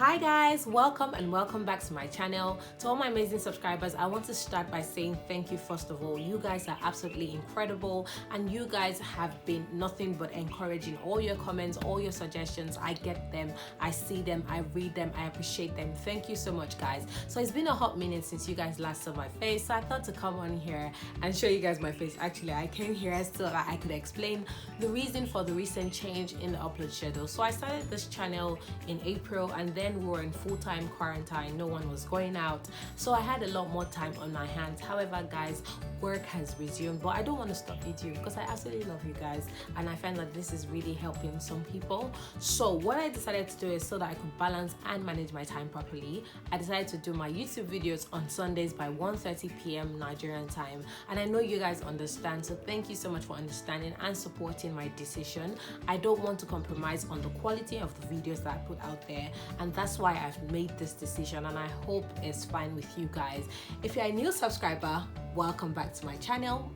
Hi guys, welcome and welcome back to my channel. To all my amazing subscribers, I want to start by saying thank you. First of all, you guys are absolutely incredible and you guys have been nothing but encouraging. All your comments, all your suggestions, I get them, I see them, I read them, I appreciate them. Thank you so much guys. So it's been a hot minute since you guys last saw my face, so I thought to come on here and show you guys my face. Actually, I came here so that I could explain the reason for the recent change in the upload schedule. So I started this channel in April and then we were in full-time quarantine. No one was going out, so I had a lot more time on my hands. However guys, work has resumed, but I don't want to stop videoing because I absolutely love you guys and I find that this is really helping some people. So what I decided to do is, so that I could balance and manage my time properly, I decided to do my YouTube videos on Sundays by 1:30 p.m. Nigerian time, and I know you guys understand, so thank you so much for understanding and supporting my decision. I don't want to compromise on the quality of the videos that I put out there, and that's why I've made this decision, and I hope it's fine with you guys. If you're a new subscriber, welcome back to my channel.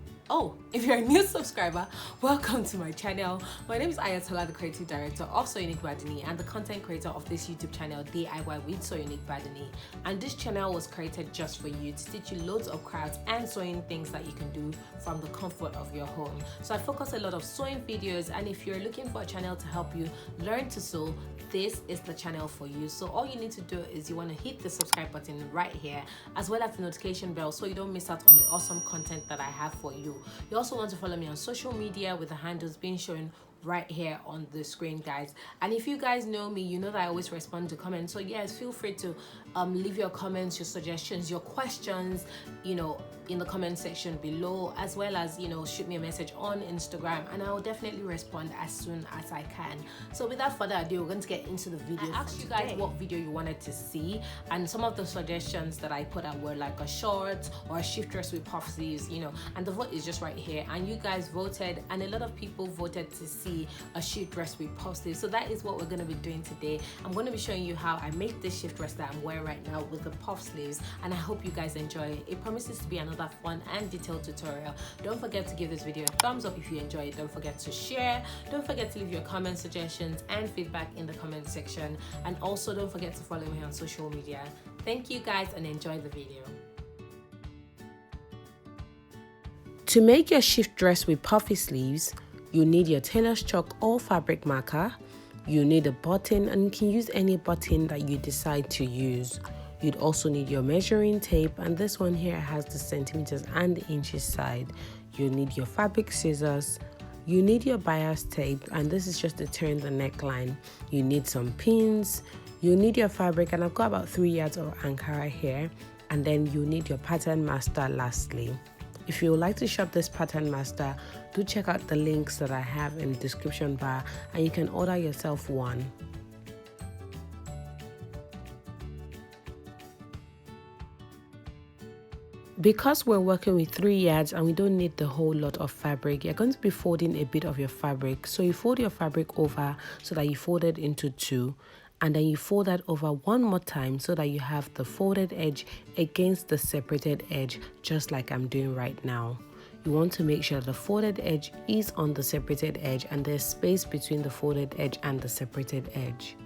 If you're a new subscriber, welcome to my channel. My name is Ayotola, the creative director of So Unique by Adunni and the content creator of this YouTube channel, DIY with So Unique by Adunni. And this channel was created just for you, to teach you loads of crafts and sewing things that you can do from the comfort of your home. So I focus a lot of sewing videos, and if you're looking for a channel to help you learn to sew, this is the channel for you. So all you need to do is you want to hit the subscribe button right here, as well as the notification bell, so you don't miss out on the awesome content that I have for you. You also want to follow me on social media with the handles being shown right here on the screen guys. And if you guys know me, you know that I always respond to comments, so yes, feel free to leave your comments, your suggestions, your questions, you know, in the comment section below, as well as, you know, shoot me a message on Instagram and I will definitely respond as soon as I can. So without further ado, we're going to get into the video. I asked you guys what video you wanted to see, and some of the suggestions that I put out were like a short or a shift dress with puff sleeves, you know, and the vote is just right here, and you guys voted, and a lot of people voted to see a shift dress with puff sleeves. So that is what we're going to be doing today. I'm going to be showing you how I make this shift dress that I'm wearing right now with the puff sleeves, and I hope you guys enjoy it. It promises to be another fun and detailed tutorial. Don't forget to give this video a thumbs up if you enjoy it. Don't forget to share. Don't forget to leave your comments, suggestions and feedback in the comment section, and also don't forget to follow me on social media. Thank you guys and enjoy the video. To make your shift dress with puffy sleeves, you need your tailor's chalk or fabric marker. You need a button, and you can use any button that you decide to use. You'd also need your measuring tape, and this one here has the centimeters and the inches side. You need your fabric scissors. You need your bias tape, and this is just to turn the neckline. You need some pins. You need your fabric, and I've got about 3 yards of Ankara here, and then you need your pattern master lastly. If you would like to shop this pattern master, do check out the links that I have in the description bar and you can order yourself one. Because we're working with 3 yards and we don't need the whole lot of fabric, you're going to be folding a bit of your fabric. So you fold your fabric over so that you fold it into 2. And then you fold that over one more time so that you have the folded edge against the separated edge, just like I'm doing right now. You want to make sure the folded edge is on the separated edge and there's space between the folded edge and the separated edge.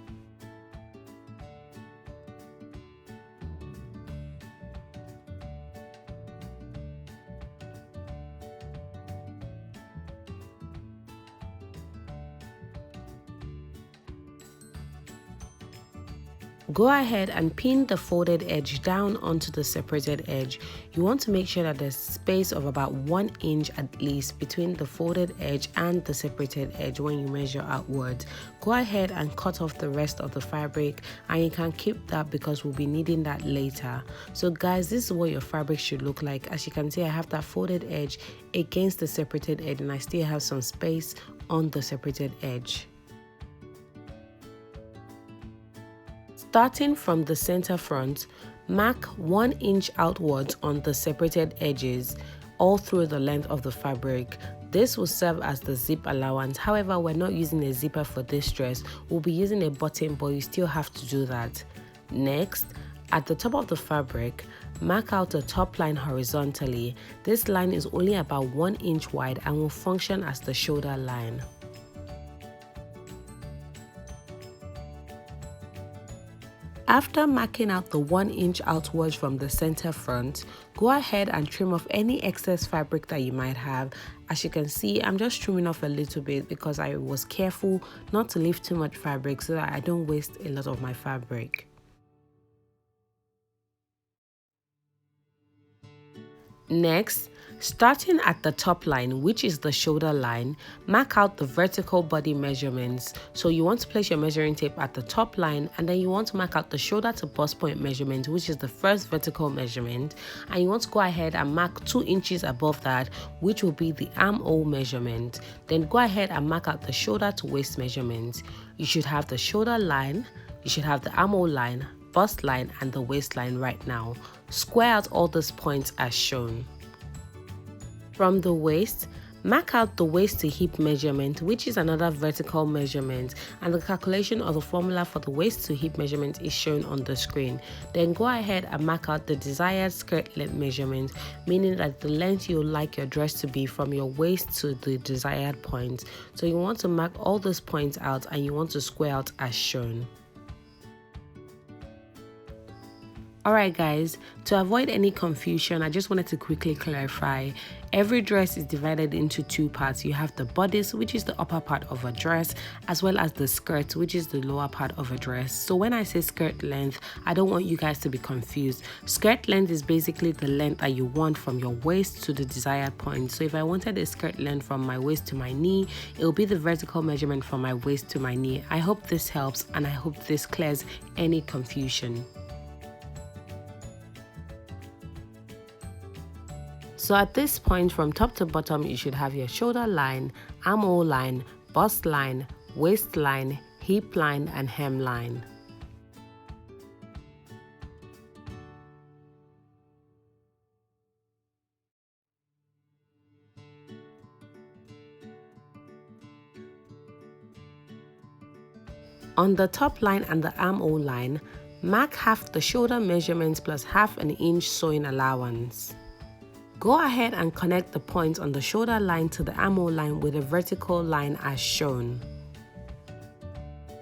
Go ahead and pin the folded edge down onto the separated edge. You want to make sure that there's space of about 1 inch at least between the folded edge and the separated edge when you measure outwards. Go ahead and cut off the rest of the fabric, and you can keep that because we'll be needing that later. So guys, this is what your fabric should look like. As you can see, I have that folded edge against the separated edge and I still have some space on the separated edge. Starting from the center front, mark 1 inch outwards on the separated edges all through the length of the fabric. This will serve as the zip allowance. However, we're not using a zipper for this dress. We'll be using a button, but you still have to do that. Next, at the top of the fabric, mark out the top line horizontally. This line is only about 1 inch wide and will function as the shoulder line. After marking out the 1 inch outwards from the center front, go ahead and trim off any excess fabric that you might have. As you can see, I'm just trimming off a little bit because I was careful not to leave too much fabric so that I don't waste a lot of my fabric. Next, starting at the top line, which is the shoulder line, mark out the vertical body measurements. So you want to place your measuring tape at the top line, and then you want to mark out the shoulder to bust point measurement, which is the first vertical measurement, and you want to go ahead and mark 2 inches above that, which will be the armhole measurement. Then go ahead and mark out the shoulder to waist measurement. You should have the shoulder line, you should have the armhole line, bust line, and the waistline right now. Square out all these points as shown. From the waist, mark out the waist to hip measurement, which is another vertical measurement, and the calculation of the formula for the waist to hip measurement is shown on the screen. Then go ahead and mark out the desired skirt length measurement, meaning that the length you like your dress to be from your waist to the desired point. So you want to mark all those points out and you want to square out as shown. Alright guys, to avoid any confusion, I just wanted to quickly clarify. Every dress is divided into 2 parts. You have the bodice, which is the upper part of a dress, as well as the skirt, which is the lower part of a dress. So when I say skirt length, I don't want you guys to be confused. Skirt length is basically the length that you want from your waist to the desired point. So if I wanted a skirt length from my waist to my knee, it will be the vertical measurement from my waist to my knee. I hope this helps, and I hope this clears any confusion. So at this point, from top to bottom, you should have your shoulder line, armhole line, bust line, waistline, hip line, and hemline. On the top line and the armhole line, mark half the shoulder measurements plus half an inch sewing allowance. Go ahead and connect the points on the shoulder line to the armhole line with a vertical line as shown.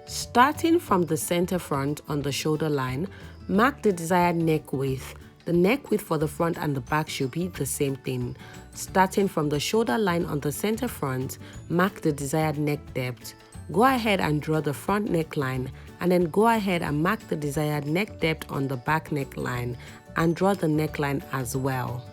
Starting from the center front on the shoulder line, mark the desired neck width. The neck width for the front and the back should be the same thing. Starting from the shoulder line on the center front, mark the desired neck depth. Go ahead and draw the front neckline, and then go ahead and mark the desired neck depth on the back neckline and draw the neckline as well.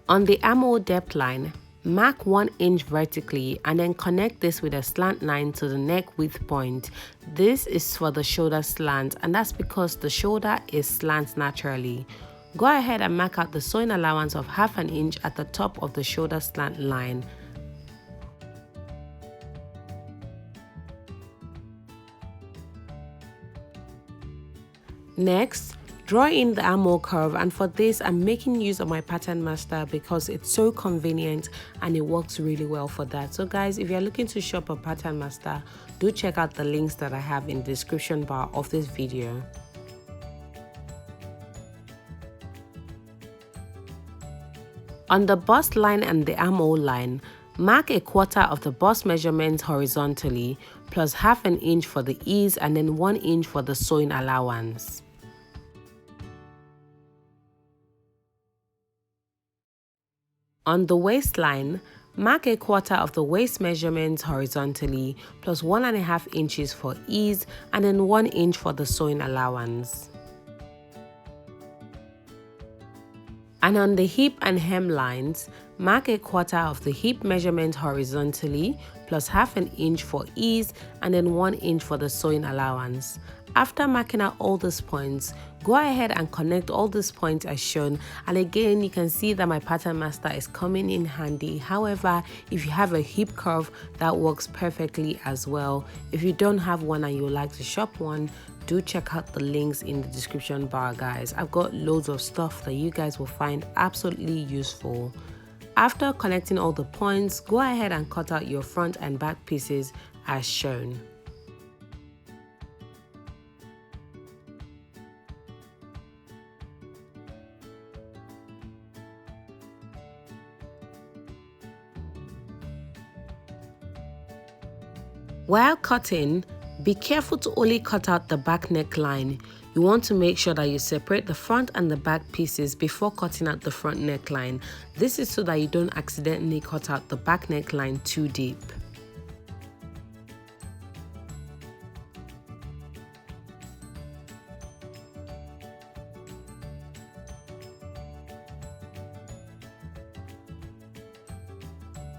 On the armhole depth line, mark 1 inch vertically and then connect this with a slant line to the neck width point. This is for the shoulder slant, and that's because the shoulder is slant naturally. Go ahead and mark out the sewing allowance of half an inch at the top of the shoulder slant line. Next, draw in the armhole curve, and for this I'm making use of my pattern master because it's so convenient and it works really well for that. So guys, if you're looking to shop a pattern master, do check out the links that I have in the description bar of this video. On the bust line and the armhole line, mark 1/4 of the bust measurements horizontally plus half an inch for the ease and then 1 inch for the sewing allowance. On the waistline, mark 1/4 of the waist measurements horizontally plus 1.5 inches for ease and then 1 inch for the sewing allowance. And on the hip and hem lines, mark 1/4 of the hip measurement horizontally plus half an inch for ease and then 1 inch for the sewing allowance. After marking out all these points, go ahead and connect all these points as shown, and again you can see that my pattern master is coming in handy. However, if you have a hip curve, that works perfectly as well. If you don't have one and you would like to shop one, do check out the links in the description bar guys. I've got loads of stuff that you guys will find absolutely useful. After connecting all the points, go ahead and cut out your front and back pieces as shown. While cutting, Be careful to only cut out the back neckline. You want to make sure that you separate the front and the back pieces before cutting out the front neckline. This is so that you don't accidentally cut out the back neckline too deep.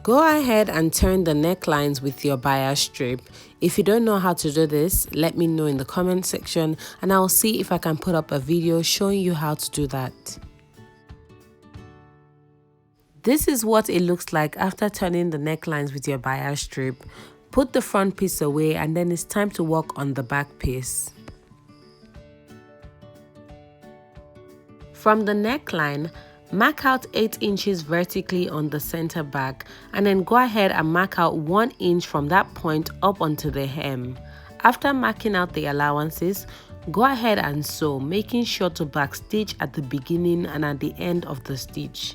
Go ahead and turn the necklines with your bias strip. If you don't know how to do this, let me know in the comment section and I'll see if I can put up a video showing you how to do that. This is what it looks like after turning the necklines with your bias strip. Put the front piece away and then it's time to work on the back piece. From the neckline, mark out 8 inches vertically on the center back and then go ahead and mark out 1 inch from that point up onto the hem. After marking out the allowances, go ahead and sew, making sure to backstitch at the beginning and at the end of the stitch.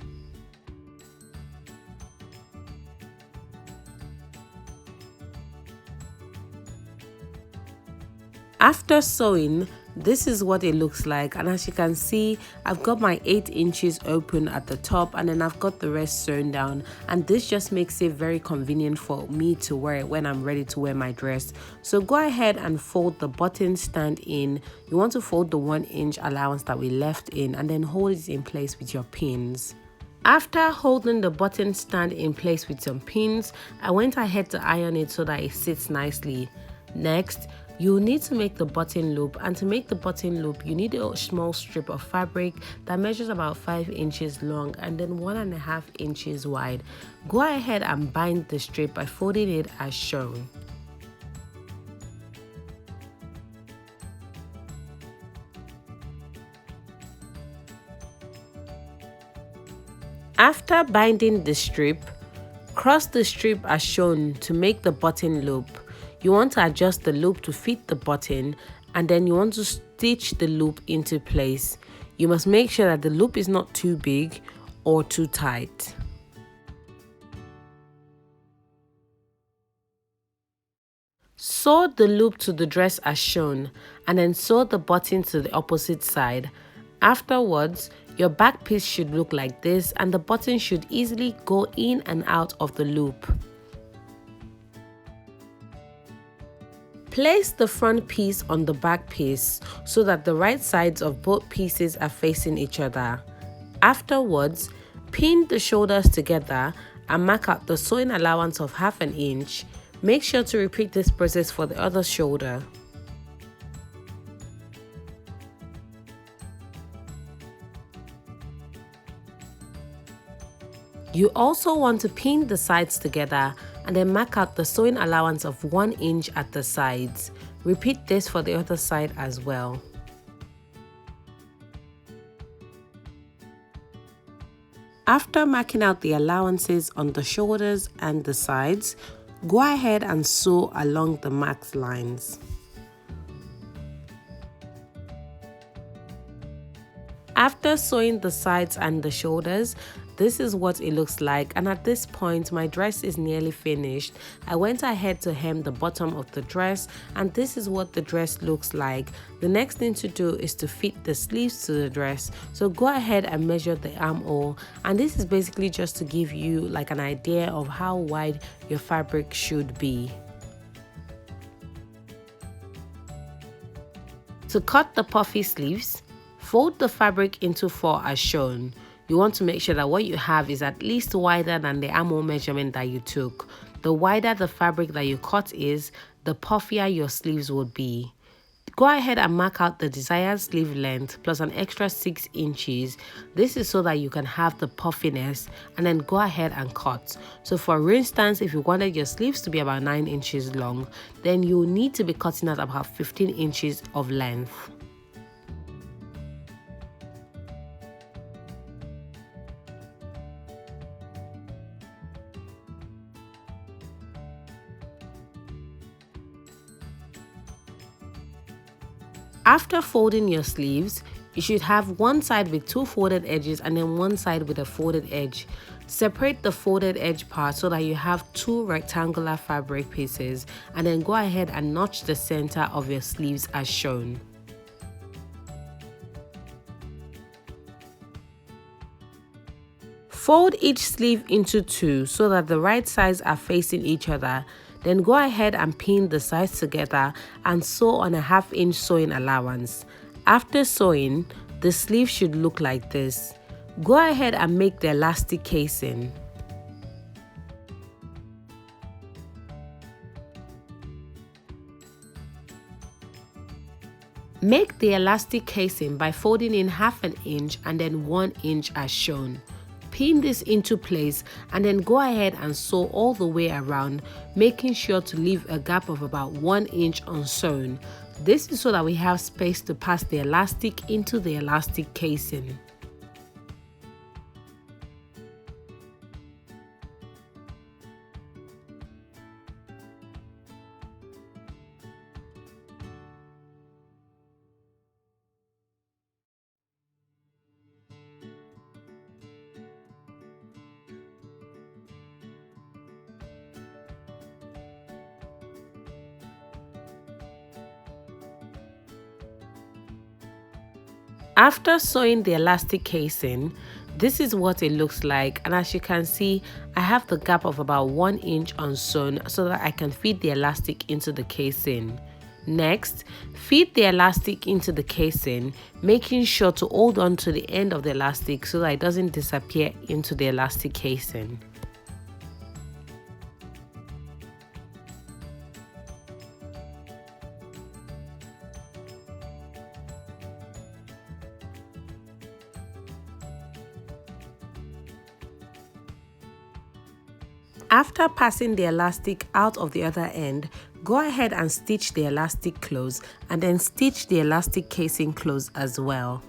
After sewing, this is what it looks like, and as you can see, I've got my 8 inches open at the top and then I've got the rest sewn down, and this just makes it very convenient for me to wear it when I'm ready to wear my dress. So go ahead and fold the button stand in. You want to fold the 1 inch allowance that we left in and then hold it in place with your pins. After holding the button stand in place with some pins, I went ahead to iron it so that it sits nicely. Next, you will need to make the button loop, and to make the button loop you need a small strip of fabric that measures about 5 inches long and then 1.5 inches wide. Go ahead and bind the strip by folding it as shown. After binding the strip, cross the strip as shown to make the button loop. You want to adjust the loop to fit the button and then you want to stitch the loop into place. You must make sure that the loop is not too big or too tight. Sew the loop to the dress as shown and then sew the button to the opposite side. Afterwards, your back piece should look like this and the button should easily go in and out of the loop. Place the front piece on the back piece so that the right sides of both pieces are facing each other. Afterwards, pin the shoulders together and mark out the sewing allowance of 1/2 inch. Make sure to repeat this process for the other shoulder. You also want to pin the sides together and then mark out the sewing allowance of 1 inch at the sides. Repeat this for the other side as well. After marking out the allowances on the shoulders and the sides, go ahead and sew along the marked lines. After sewing the sides and the shoulders, this is what it looks like, and at this point my dress is nearly finished. I went ahead to hem the bottom of the dress and this is what the dress looks like. The next thing to do is to fit the sleeves to the dress. So go ahead and measure the armhole, and this is basically just to give you like an idea of how wide your fabric should be. To cut the puffy sleeves, fold the fabric into 4 as shown. You want to make sure that what you have is at least wider than the armhole measurement that you took. The wider the fabric that you cut is, the puffier your sleeves would be. Go ahead and mark out the desired sleeve length plus an extra 6 inches. This is so that you can have the puffiness, and then go ahead and cut. So for instance, if you wanted your sleeves to be about 9 inches long, then you need to be cutting at about 15 inches of length. After folding your sleeves, you should have one side with 2 folded edges and then one side with a folded edge. Separate the folded edge part so that you have 2 rectangular fabric pieces, and then go ahead and notch the center of your sleeves as shown. Fold each sleeve into 2 so that the right sides are facing each other. Then go ahead and pin the sides together and sew on a 1/2 inch sewing allowance. After sewing, the sleeve should look like this. Go ahead and make the elastic casing. Make the elastic casing by folding in 1/2 inch and then 1 inch as shown. Pin this into place and then go ahead and sew all the way around, making sure to leave a gap of about 1 inch unsewn. This is so that we have space to pass the elastic into the elastic casing. After sewing the elastic casing, this is what it looks like, and as you can see, I have the gap of about 1 inch unsewn so that I can feed the elastic into the casing. Next, feed the elastic into the casing, making sure to hold on to the end of the elastic so that it doesn't disappear into the elastic casing. After passing the elastic out of the other end, go ahead and stitch the elastic close and then stitch the elastic casing close as well.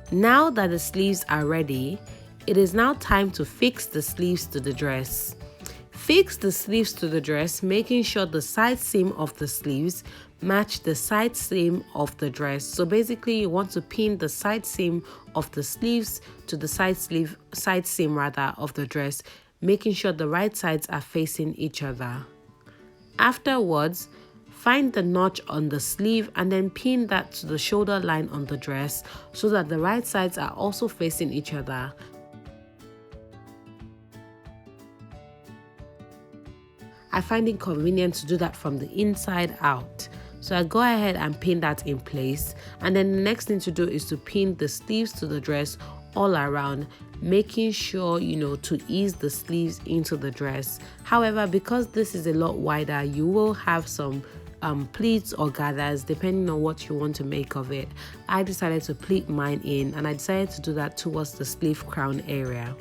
Now that the sleeves are ready, it is now time to fix the sleeves to the dress. Fix the sleeves to the dress, making sure the side seam of the sleeves match the side seam of the dress. So basically you want to pin the side seam of the sleeves to the side seam of the dress, making sure the right sides are facing each other. Afterwards, find the notch on the sleeve and then pin that to the shoulder line on the dress so that the right sides are also facing each other. I find it convenient to do that from the inside out. So I go ahead and pin that in place, and then the next thing to do is to pin the sleeves to the dress all around, making sure to ease the sleeves into the dress. However, because this is a lot wider, you will have some pleats or gathers depending on what you want to make of it. I decided to pleat mine in, and I decided to do that towards the sleeve crown area.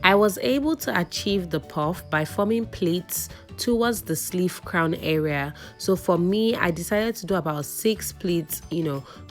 I was able to achieve the puff by forming pleats towards the sleeve crown area. So for me, I decided to do about 6 pleats,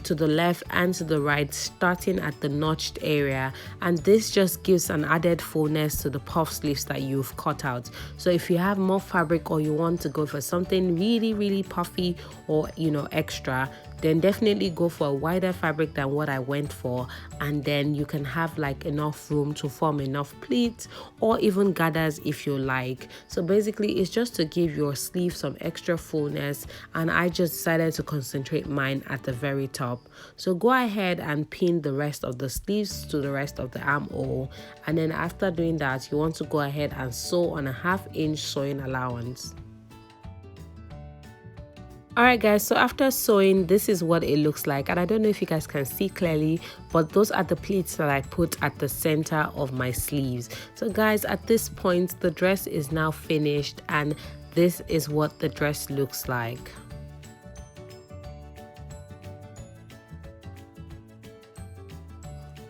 to the left and to the right, starting at the notched area, and this just gives an added fullness to the puff sleeves that you've cut out. So if you have more fabric or you want to go for something really puffy or extra, then definitely go for a wider fabric than what I went for, and then you can have like enough room to form enough pleats or even gathers if you like. So basically it's just to give your sleeve some extra fullness, and I just decided to concentrate mine at the very top. So go ahead and pin the rest of the sleeves to the rest of the armhole, and then after doing that, you want to go ahead and sew on a 1/2 inch sewing allowance. Alright guys, so after sewing, this is what it looks like, and I don't know if you guys can see clearly, but those are the pleats that I put at the center of my sleeves. So guys, at this point the dress is now finished, and this is what the dress looks like.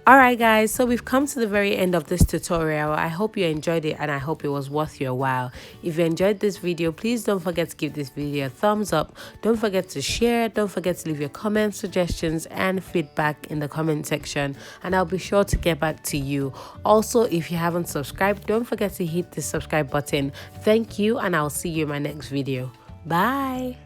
Alright guys, so we've come to the very end of this tutorial. I hope you enjoyed it and I hope it was worth your while. If you enjoyed this video, please don't forget to give this video a thumbs up. Don't forget to share. Don't forget to leave your comments, suggestions and feedback in the comment section, and I'll be sure to get back to you. Also, if you haven't subscribed, don't forget to hit the subscribe button. Thank you, and I'll see you in my next video. Bye.